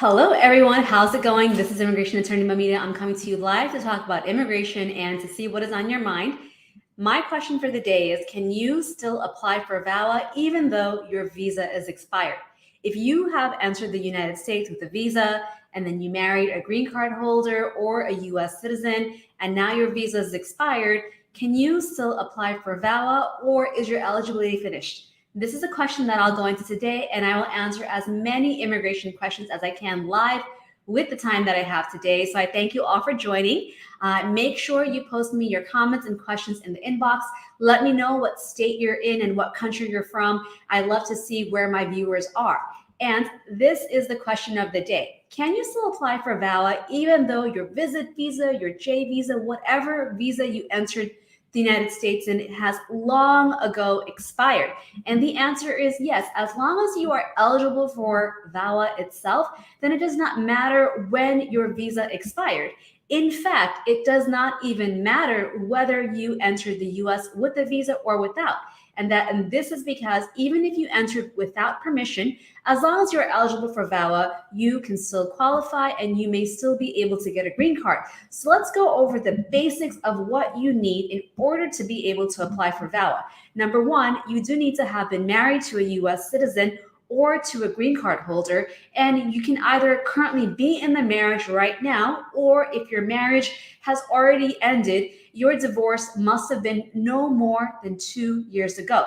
Hello, everyone. How's it going? This is immigration attorney Moumita. I'm coming to you live to talk about immigration and to see what is on your mind. My question for the day is, can you still apply for VAWA even though your visa is expired? If you have entered the United States with a visa and then you married a green card holder or a U.S. citizen and now your visa is expired, can you still apply for VAWA or is your eligibility finished? This is a question that I'll go into today, and I will answer as many immigration questions as I can live with the time that I have today. So I thank you all for joining. Make sure you post me your comments and questions in the inbox. Let me know what state you're in and what country you're from. I love to see where my viewers are. And this is the question of the day. Can you still apply for VAWA even though your visit visa, your J visa, whatever visa you entered the United States and it has long ago expired? And the answer is yes. As long as you are eligible for VAWA itself, then it does not matter when your visa expired. In fact, it does not even matter whether you entered the US with a visa or without. And this is because even if you entered without permission, as long as you're eligible for VAWA, you can still qualify and you may still be able to get a green card. So let's go over the basics of what you need in order to be able to apply for VAWA. Number one, you do need to have been married to a US citizen or to a green card holder, and you can either currently be in the marriage right now, or if your marriage has already ended, your divorce must have been no more than 2 years ago.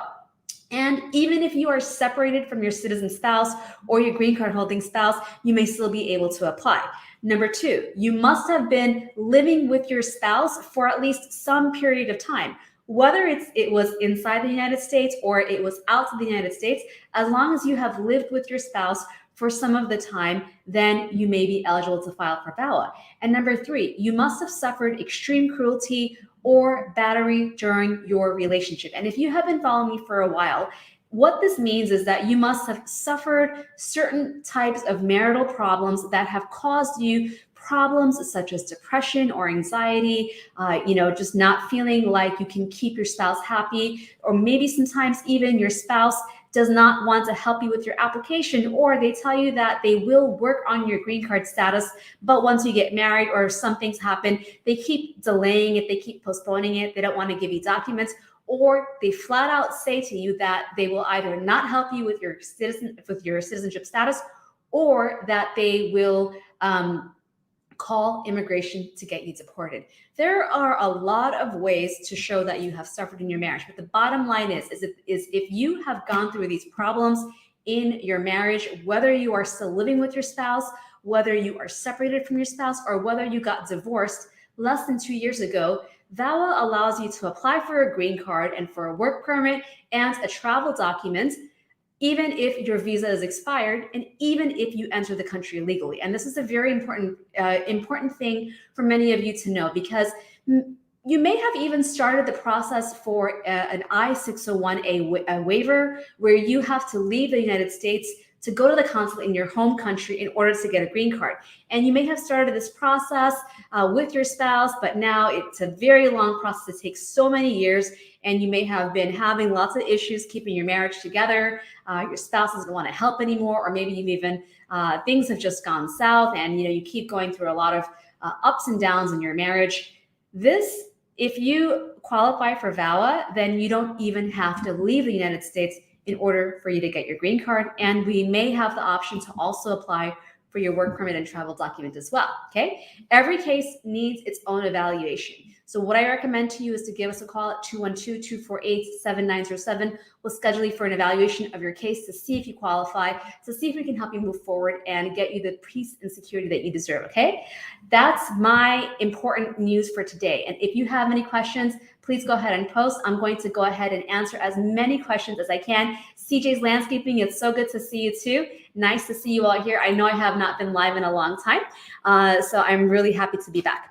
And even if you are separated from your citizen spouse or your green card holding spouse, you may still be able to apply. Number two, you must have been living with your spouse for at least some period of time. Whether it was inside the United States or it was outside the United States, as long as you have lived with your spouse for some of the time, then you may be eligible to file for VAWA. And number three, you must have suffered extreme cruelty or battery during your relationship. And if you have been following me for a while, what this means is that you must have suffered certain types of marital problems that have caused you problems such as depression or anxiety, just not feeling like you can keep your spouse happy, or maybe sometimes even your spouse does not want to help you with your application, or they tell you that they will work on your green card status, but once you get married or some things happen, they keep delaying it, they keep postponing it, they don't want to give you documents, or they flat out say to you that they will either not help you with your citizenship status, or that they will call immigration to get you deported. There are a lot of ways to show that you have suffered in your marriage, but the bottom line is if you have gone through these problems in your marriage, whether you are still living with your spouse, whether you are separated from your spouse, or whether you got divorced less than 2 years ago, VAWA allows you to apply for a green card and for a work permit and a travel document, even if your visa is expired and even if you enter the country illegally. And this is a very important thing for many of you to know, because you may have even started the process for an I-601A waiver, where you have to leave the United States to go to the consulate in your home country in order to get a green card. And you may have started this process with your spouse, but now it's a very long process. It takes so many years, and you may have been having lots of issues keeping your marriage together. Your spouse doesn't want to help anymore, or maybe you've even, things have just gone south, and you keep going through a lot of ups and downs in your marriage. If you qualify for VAWA, then you don't even have to leave the United States in order for you to get your green card. And we may have the option to also apply for your work permit and travel document as well, okay? Every case needs its own evaluation. So what I recommend to you is to give us a call at 212-248-7907. We'll schedule you for an evaluation of your case to see if you qualify, to see if we can help you move forward and get you the peace and security that you deserve, okay? That's my important news for today. And if you have any questions, please go ahead and post. I'm going to go ahead and answer as many questions as I can. CJ's Landscaping, it's so good to see you too. Nice to see you all here. I know I have not been live in a long time, so I'm really happy to be back.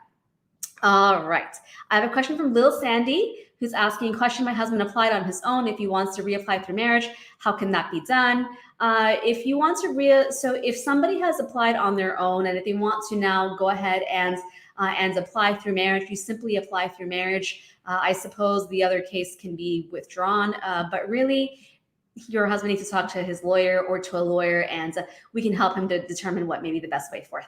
All right. I have a question from Lil Sandy, who's asking, question, my husband applied on his own. If he wants to reapply through marriage, how can that be done? If you want to so if somebody has applied on their own, and if they want to now go ahead and apply through marriage, you simply apply through marriage. I suppose the other case can be withdrawn, but really, your husband needs to talk to his lawyer or to a lawyer, and we can help him to determine what may be the best way forth.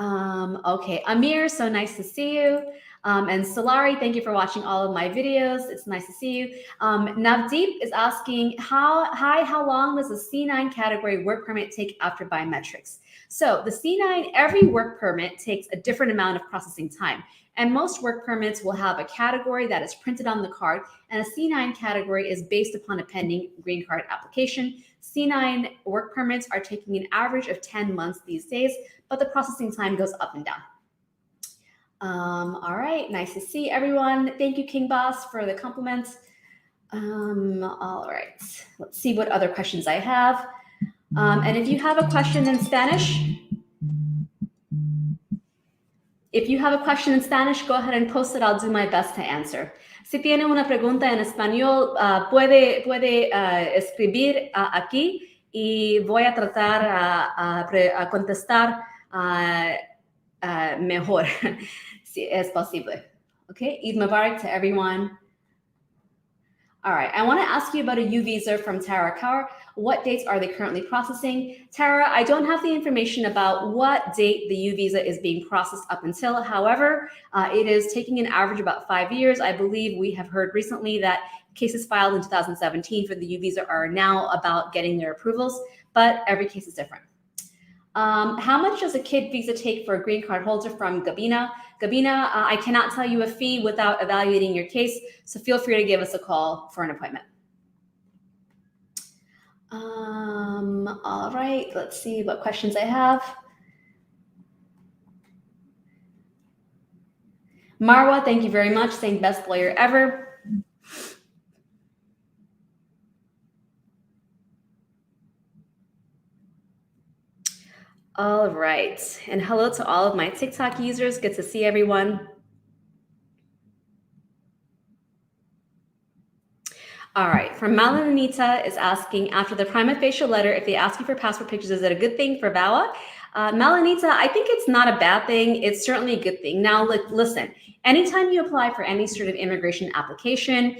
Okay, Amir, so nice to see you. And Solari, thank you for watching all of my videos. It's nice to see you. Navdeep is asking, how long does the C9 category work permit take after biometrics? So the C9, every work permit takes a different amount of processing time. And most work permits will have a category that is printed on the card, and a C9 category is based upon a pending green card application. C9 work permits are taking an average of 10 months these days, but the processing time goes up and down. All right, nice to see everyone. Thank you, King Boss, for the compliments. All right, let's see what other questions I have. And if you have a question in Spanish, go ahead and post it. I'll do my best to answer. Si tiene una pregunta en español, puede escribir aquí y voy a tratar a contestar mejor, si es posible. Okay, Eid Mubarak to everyone. All right, I want to ask you about a U visa from Tara Kaur. What dates are they currently processing? Tara, I don't have the information about what date the U visa is being processed up until. However, it is taking an average about 5 years. I believe we have heard recently that cases filed in 2017 for the U visa are now about getting their approvals, but every case is different. How much does a kid visa take for a green card holder from Gabina? Gabina, I cannot tell you a fee without evaluating your case, so feel free to give us a call for an appointment. All right, let's see what questions I have. Marwa, thank you very much, saying best lawyer ever. All right, and hello to all of my TikTok users. Good to see everyone. All right, from Malanita is asking, after the prima facie letter, if they ask you for passport pictures, is it a good thing for VAWA? Malanita, I think it's not a bad thing. It's certainly a good thing. Now, listen, anytime you apply for any sort of immigration application,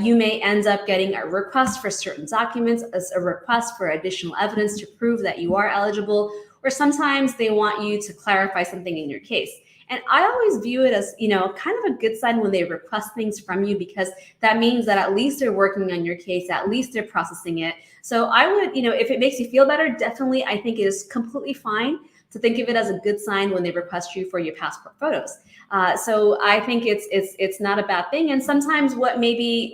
you may end up getting a request for certain documents, a request for additional evidence to prove that you are eligible, or sometimes they want you to clarify something in your case. And I always view it as, kind of a good sign when they request things from you, because that means that at least they're working on your case, at least they're processing it. So I would, if it makes you feel better, definitely, I think it is completely fine to think of it as a good sign when they request you for your passport photos. So I think it's not a bad thing. And sometimes what maybe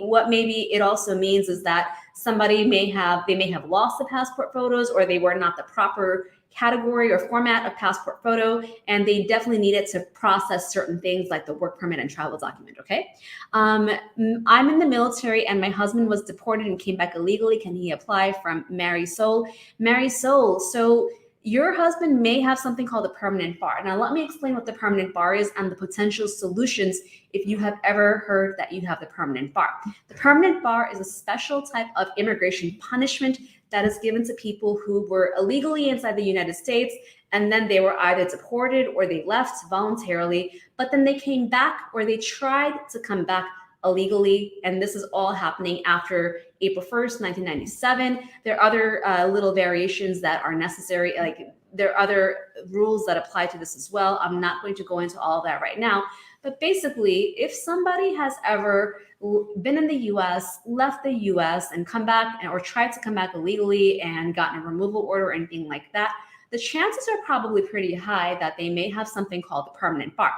it also means is that somebody may have lost the passport photos, or they were not the proper category or format of passport photo, and they definitely needed to process certain things like the work permit and travel document, okay? I'm in the military and my husband was deported and came back illegally. Can he apply? From Mary Soul. Mary Soul, so your husband may have something called a permanent bar. Now, let me explain what the permanent bar is and the potential solutions if you have ever heard that you have the permanent bar. The permanent bar is a special type of immigration punishment that is given to people who were illegally inside the United States, and then they were either deported or they left voluntarily, but then they came back or they tried to come back illegally, and this is all happening after April 1st, 1997. There are other little variations that are necessary, like there are other rules that apply to this as well. I'm not going to go into all of that right now, but basically, if somebody has ever been in the US, left the US, and come back or tried to come back illegally and gotten a removal order or anything like that, the chances are probably pretty high that they may have something called the permanent bar.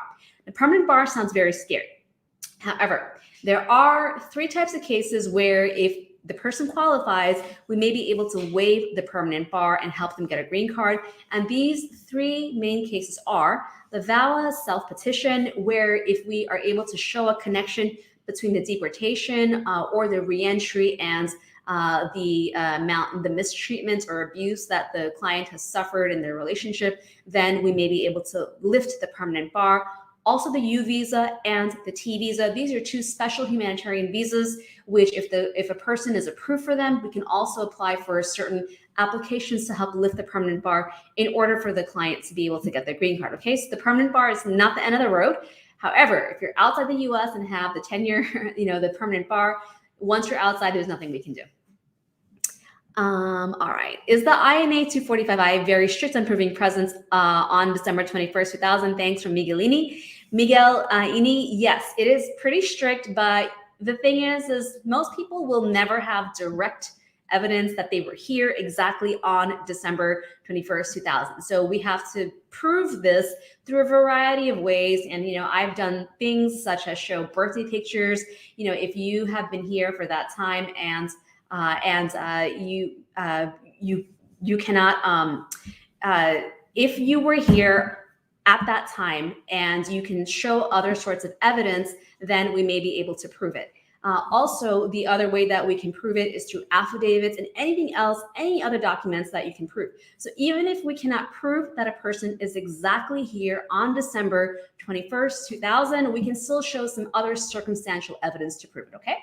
The permanent bar sounds very scary. However, there are 3 types of cases where if the person qualifies, we may be able to waive the permanent bar and help them get a green card. And these 3 main cases are the VAWA self-petition, where if we are able to show a connection between the deportation or the reentry and the mistreatment or abuse that the client has suffered in their relationship, then we may be able to lift the permanent bar. Also the U visa and the T visa. These are 2 special humanitarian visas, which if a person is approved for them, we can also apply for certain applications to help lift the permanent bar in order for the client to be able to get their green card. Okay, so the permanent bar is not the end of the road. However, if you're outside the US and have the tenure, the permanent bar, once you're outside, there's nothing we can do. All right. Is the INA 245I very strict on proving presence on December 21st, 2000? Thanks from Miguelini. Miguel-ini, yes, it is pretty strict, but the thing is most people will never have direct evidence that they were here exactly on December 21st, 2000. So we have to prove this through a variety of ways. And, I've done things such as show birthday pictures. If you have been here for that time and you cannot, if you were here at that time and you can show other sorts of evidence, then we may be able to prove it. Also, the other way that we can prove it is through affidavits and anything else, any other documents that you can prove. So even if we cannot prove that a person is exactly here on December 21st, 2000, we can still show some other circumstantial evidence to prove it, okay?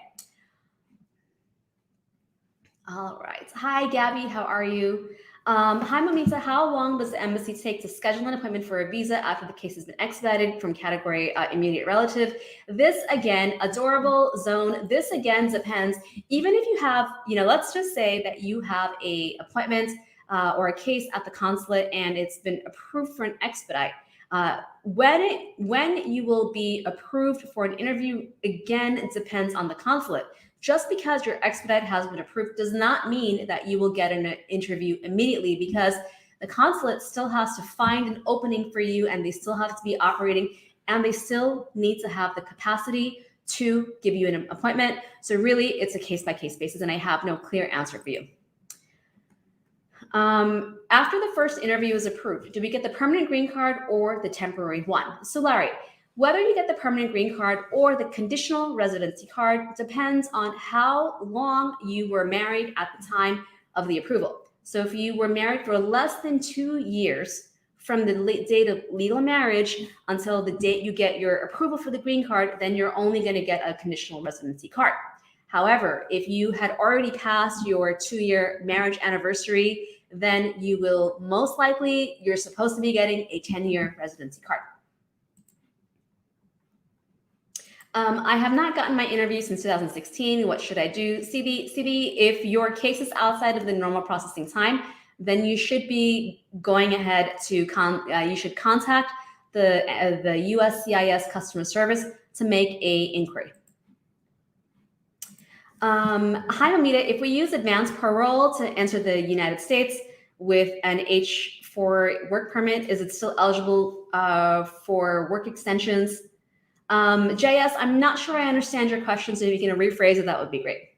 All right. Hi, Gabby. How are you? Hi, Moumita. How long does the embassy take to schedule an appointment for a visa after the case has been expedited from category immediate relative? This, again, adorable zone. This, again, depends. Even if you have, let's just say that you have a appointment or a case at the consulate and it's been approved for an expedite. When you will be approved for an interview, again, it depends on the consulate. Just because your expedite has been approved does not mean that you will get an interview immediately, because the consulate still has to find an opening for you and they still have to be operating and they still need to have the capacity to give you an appointment. So really it's a case-by-case basis and I have no clear answer for you. After the first interview is approved, do we get the permanent green card or the temporary one? So Larry, whether you get the permanent green card or the conditional residency card depends on how long you were married at the time of the approval. So if you were married for less than 2 years from the date of legal marriage until the date you get your approval for the green card, then you're only going to get a conditional residency card. However, if you had already passed your 2-year marriage anniversary, then you will most likely, you're supposed to be getting a 10-year residency card. I have not gotten my interview since 2016. What should I do? CB, if your case is outside of the normal processing time, then you should be going ahead to, you should contact the USCIS customer service to make a inquiry. Hi, Moumita. If we use advanced parole to enter the United States with an H-4 work permit, is it still eligible for work extensions? JS, I'm not sure I understand your question, so if you can rephrase it, that would be great.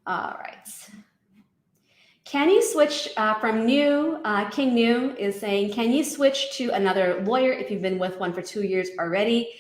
All right. Can you switch from New, King New is saying, can you switch to another lawyer if you've been with one for 2 years already?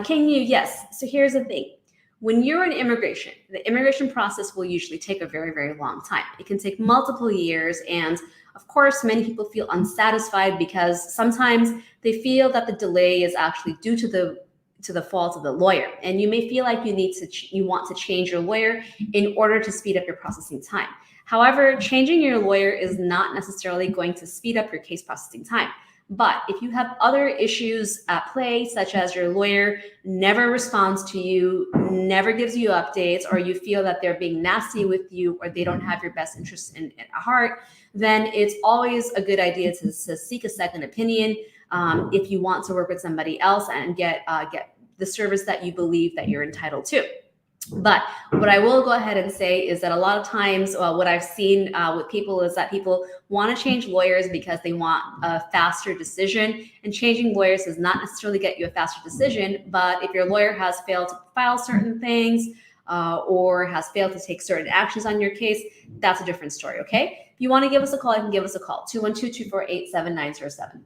King New, yes. So here's the thing. When you're in immigration, the immigration process will usually take a very, very long time. It can take multiple years. And of course, many people feel unsatisfied because sometimes they feel that the delay is actually due to the fault of the lawyer. And you may feel like you want to change your lawyer in order to speed up your processing time. However, changing your lawyer is not necessarily going to speed up your case processing time. But if you have other issues at play, such as your lawyer never responds to you, never gives you updates, or you feel that they're being nasty with you, or they don't have your best interests at heart, then it's always a good idea to seek a second opinion if you want to work with somebody else and get the service that you believe that you're entitled to. But what I will go ahead and say is that a lot of times what I've seen with people is that people want to change lawyers because they want a faster decision, and changing lawyers does not necessarily get you a faster decision. But if your lawyer has failed to file certain things or has failed to take certain actions on your case, that's a different story, okay? If you want to give us a call, you can give us a call, 212-248-7907.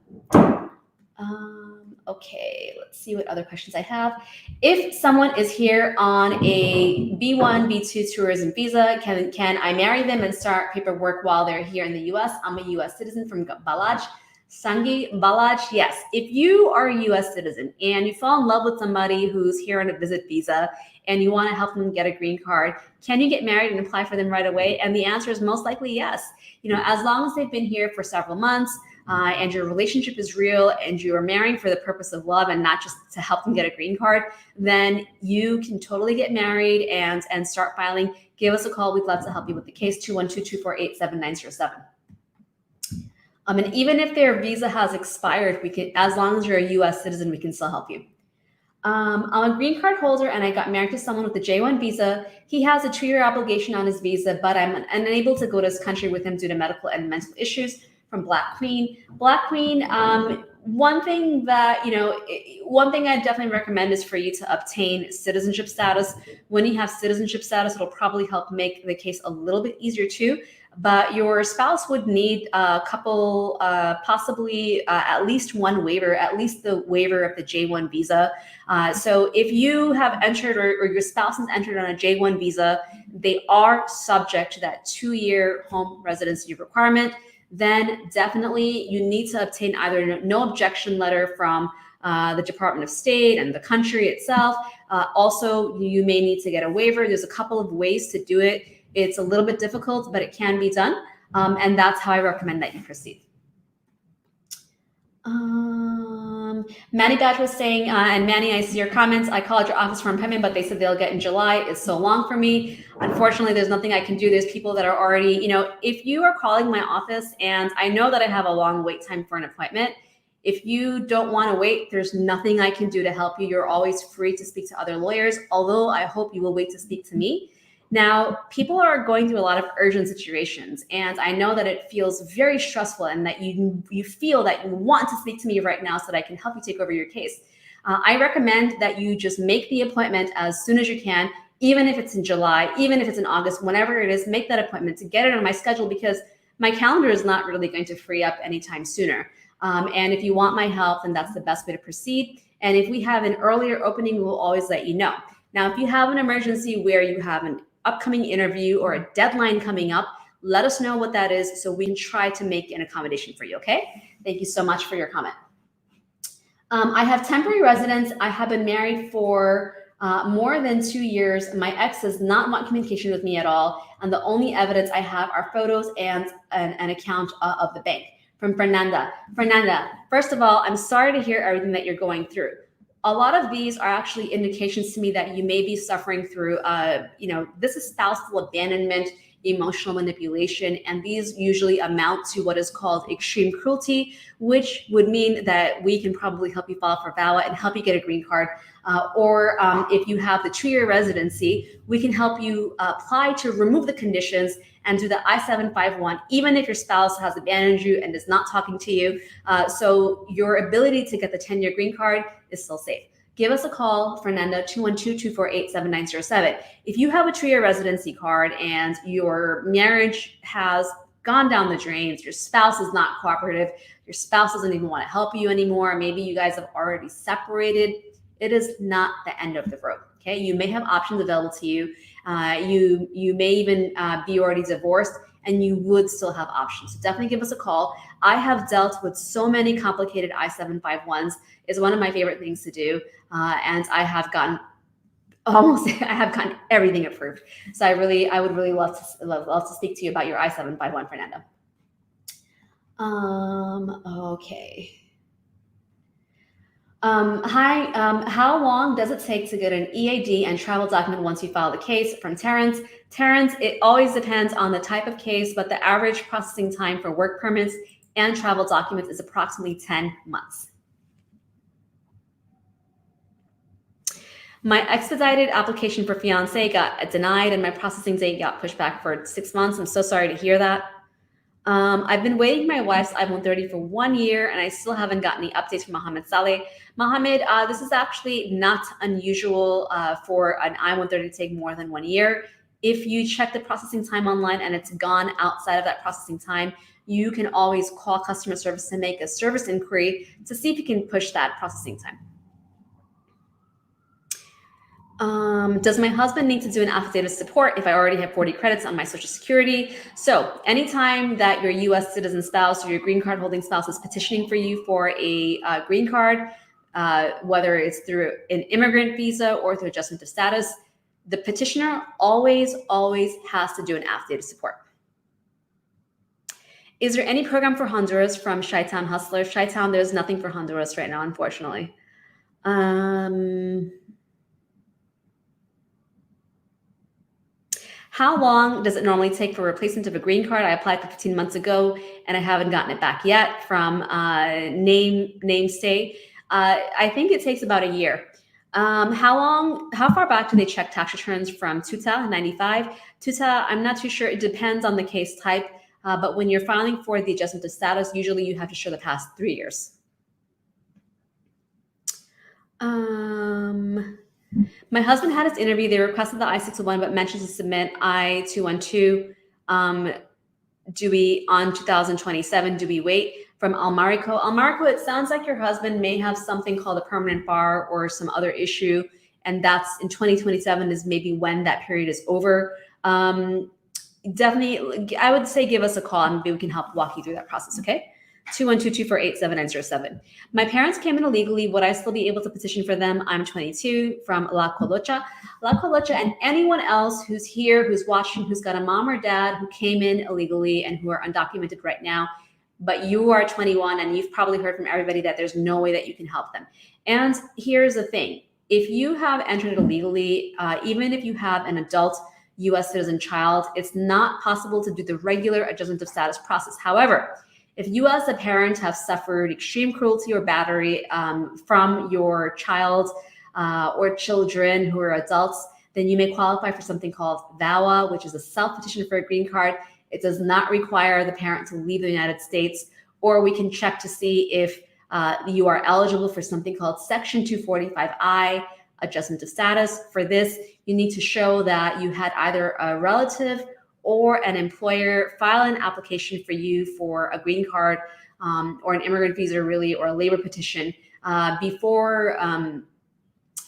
Okay, let's see what other questions I have. If someone is here on a B1, B2 tourism visa, can I marry them and start paperwork while they're here in the US? I'm a US citizen from Balaj. Sangi, Balaj, yes. If you are a US citizen and you fall in love with somebody who's here on a visit visa and you want to help them get a green card, can you get married and apply for them right away? And the answer is most likely yes. You know, as long as they've been here for several months, and your relationship is real and you are marrying for the purpose of love and not just to help them get a green card, then you can totally get married and start filing. Give us a call. We'd love to help you with the case, 212-248-7907. And even if their visa has expired, we can, as long as you're a U.S. citizen, we can still help you. I'm a green card holder and I got married to someone with a J1 visa. He has a 2-year obligation on his visa, but I'm unable to go to his country with him due to medical and mental issues. From Black Queen. Black Queen, one thing I definitely recommend is for you to obtain citizenship status. When you have citizenship status, it'll probably help make the case a little bit easier too. But your spouse would need a couple, possibly at least one waiver, at least the waiver of the J1 visa. So if you have entered or your spouse has entered on a J1 visa, they are subject to that 2-year home residency requirement. Then definitely you need to obtain either a no objection letter from the Department of State and the country itself. Also, you may need to get a waiver. There's a couple of ways to do it. It's a little bit difficult, but it can be done. And that's how I recommend that you proceed. Manny Badge was saying, and Manny, I see your comments. I called your office for appointment, but they said they'll get in July. It's so long for me. Unfortunately, there's nothing I can do. There's people that are already, if you are calling my office, and I know that I have a long wait time for an appointment, if you don't want to wait, there's nothing I can do to help you. You're always free to speak to other lawyers, although I hope you will wait to speak to me. Now, people are going through a lot of urgent situations, and I know that it feels very stressful and that you feel that you want to speak to me right now so that I can help you take over your case. I recommend that you just make the appointment as soon as you can, even if it's in July, even if it's in August, whenever it is, make that appointment to get it on my schedule because my calendar is not really going to free up anytime sooner. And if you want my help, then that's the best way to proceed. And if we have an earlier opening, we'll always let you know. Now, if you have an emergency where you have an upcoming interview or a deadline coming up, let us know what that is so we can try to make an accommodation for you, okay? Thank you so much for your comment. I have temporary residence. I have been married for more than 2 years. My ex does not want communication with me at all, and the only evidence I have are photos and an account of the bank. From Fernanda. Fernanda, first of all, I'm sorry to hear everything that you're going through. A lot of these are actually indications to me that you may be suffering through, this is spousal abandonment, emotional manipulation, and these usually amount to what is called extreme cruelty, which would mean that we can probably help you file for VAWA and help you get a green card. Or if you have the 2-year residency, we can help you apply to remove the conditions and do the I-751, even if your spouse has abandoned you and is not talking to you. So your ability to get the 10-year green card is still safe. Give us a call, Fernanda, 212-248-7907. If you have a 2-year residency card and your marriage has gone down the drains, your spouse is not cooperative, your spouse doesn't even want to help you anymore, maybe you guys have already separated, it is not the end of the road, okay? You may have options available to you. You may even be already divorced and you would still have options. So definitely give us a call. I have dealt with so many complicated I-751s. It's one of my favorite things to do. And I have gotten everything approved. So I would really love to speak to you about your I-751, Fernando. Okay. Hi, how long does it take to get an EAD and travel document once you file the case? From Terrence. Terrence, it always depends on the type of case, but the average processing time for work permits and travel documents is approximately 10 months. My expedited application for fiance got denied and my processing date got pushed back for 6 months. I'm so sorry to hear that. I've been waiting my wife's I-130 for 1 year and I still haven't gotten any updates from Mohammed Saleh. Mohammed, this is actually not unusual for an I-130 to take more than 1 year. If you check the processing time online and it's gone outside of that processing time, you can always call customer service to make a service inquiry to see if you can push that processing time. Does my husband need to do an affidavit of support if I already have 40 credits on my Social Security? So anytime that your U.S. citizen spouse or your green card holding spouse is petitioning for you for a green card, whether it's through an immigrant visa or through adjustment of status, the petitioner always has to do an affidavit of support. Is there any program for Honduras from Chi-Town Hustler? Chi-Town, there's nothing for Honduras right now, unfortunately. How long does it normally take for replacement of a green card? I applied for 15 months ago and I haven't gotten it back yet from name state. I think it takes about a year. How far back do they check tax returns from Tuta 95? Tuta, I'm not too sure. It depends on the case type. But when you're filing for the adjustment of status, usually you have to show the past 3 years. My husband had his interview. They requested the I-601, but mentioned to submit I-212. Do we on 2027? Do we wait? From Almarico. Almarico, it sounds like your husband may have something called a permanent bar or some other issue, and that's in 2027 is maybe when that period is over. Definitely, I would say give us a call and maybe we can help walk you through that process, okay? 212-248-7907. My parents came in illegally. Would I still be able to petition for them? I'm 22 from La Colocha. La Colocha and anyone else who's here, who's watching, who's got a mom or dad who came in illegally and who are undocumented right now, but you are 21 and you've probably heard from everybody that there's no way that you can help them. And here's the thing. If you have entered illegally, even if you have an adult U.S. citizen child, it's not possible to do the regular adjustment of status process. However, if you as a parent have suffered extreme cruelty or battery from your child or children who are adults, then you may qualify for something called VAWA, which is a self-petition for a green card. It does not require the parent to leave the United States, or we can check to see if you are eligible for something called Section 245I, adjustment of status. For this, you need to show that you had either a relative or an employer file an application for you for a green card or an immigrant visa, really, or a labor petition before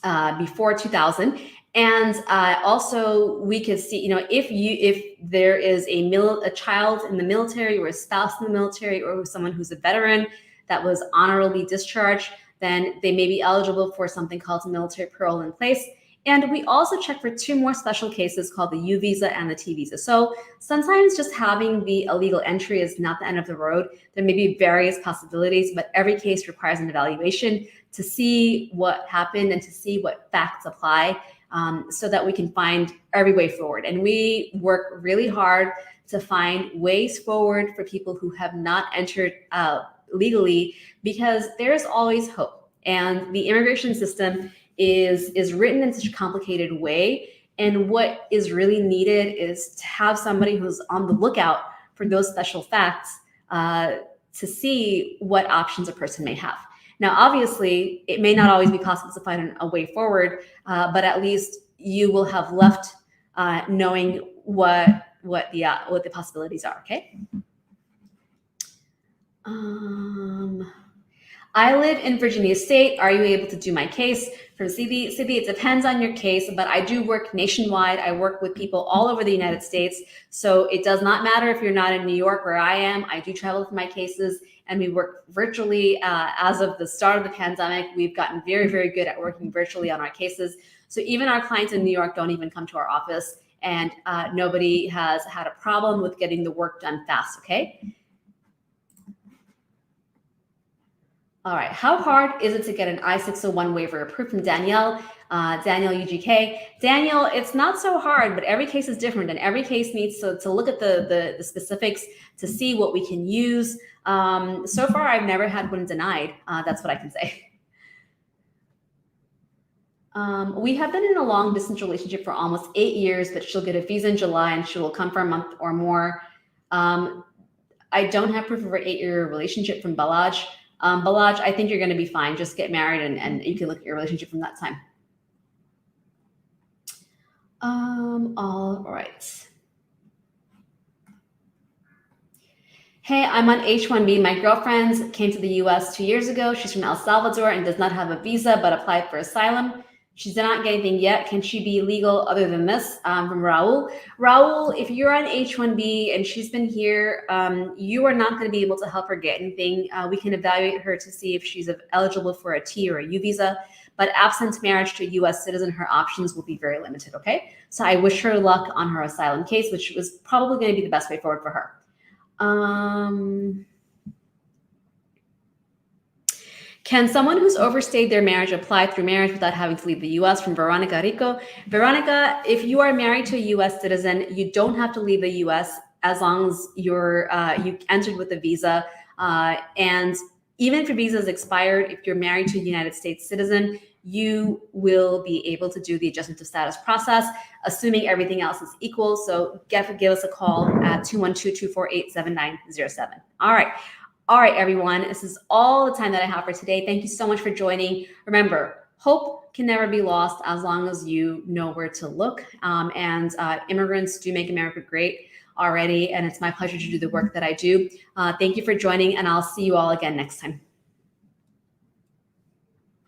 2000. And also, we could see, if there is a child in the military or a spouse in the military or someone who's a veteran that was honorably discharged, then they may be eligible for something called a military parole in place. And we also check for 2 more special cases called the U visa and the T visa. So sometimes just having the illegal entry is not the end of the road. There may be various possibilities, but every case requires an evaluation to see what happened and to see what facts apply so that we can find every way forward. And we work really hard to find ways forward for people who have not entered legally, because there's always hope. And the immigration system is written in such a complicated way. And what is really needed is to have somebody who's on the lookout for those special facts to see what options a person may have. Now, obviously, it may not always be possible to find a way forward, but at least you will have left knowing what the possibilities are, okay? I live in Virginia State. Are you able to do my case? From CB, it depends on your case, but I do work nationwide. I work with people all over the United States. So it does not matter if you're not in New York where I am. I do travel for my cases and we work virtually. As of the start of the pandemic, we've gotten very, very good at working virtually on our cases. So even our clients in New York don't even come to our office, and nobody has had a problem with getting the work done fast, okay? All right, how hard is it to get an I-601 waiver approved? From Danielle, Danielle UGK. Danielle, it's not so hard, but every case is different and every case needs to look at the specifics to see what we can use. So far, I've never had one denied. That's what I can say. We have been in a long distance relationship for almost 8 years, but she'll get a visa in July and she will come for a month or more. I don't have proof of our 8-year relationship from Balaj. Balaj, I think you're going to be fine. Just get married and you can look at your relationship from that time. All right. Hey, I'm on H-1B. My girlfriend came to the U.S. 2 years ago. She's from El Salvador and does not have a visa, but applied for asylum. She did not get anything yet. Can she be legal other than this? From Raul. Raul, if you're on H-1B and she's been here, you are not going to be able to help her get anything. We can evaluate her to see if she's eligible for a T or a U visa, but absent marriage to a U.S. citizen, her options will be very limited, okay? So I wish her luck on her asylum case, which was probably going to be the best way forward for her. Can someone who's overstayed their marriage apply through marriage without having to leave the U.S.? From Veronica Rico. Veronica, if you are married to a U.S. citizen, you don't have to leave the U.S. as long as you entered with a visa. And even if your visa is expired, if you're married to a United States citizen, you will be able to do the adjustment of status process, assuming everything else is equal. So give us a call at 212-248-7907. All right, everyone, this is all the time that I have for today. Thank you so much for joining. Remember, hope can never be lost as long as you know where to look. And immigrants do make America great already, and it's my pleasure to do the work that I do. Thank you for joining, and I'll see you all again next time.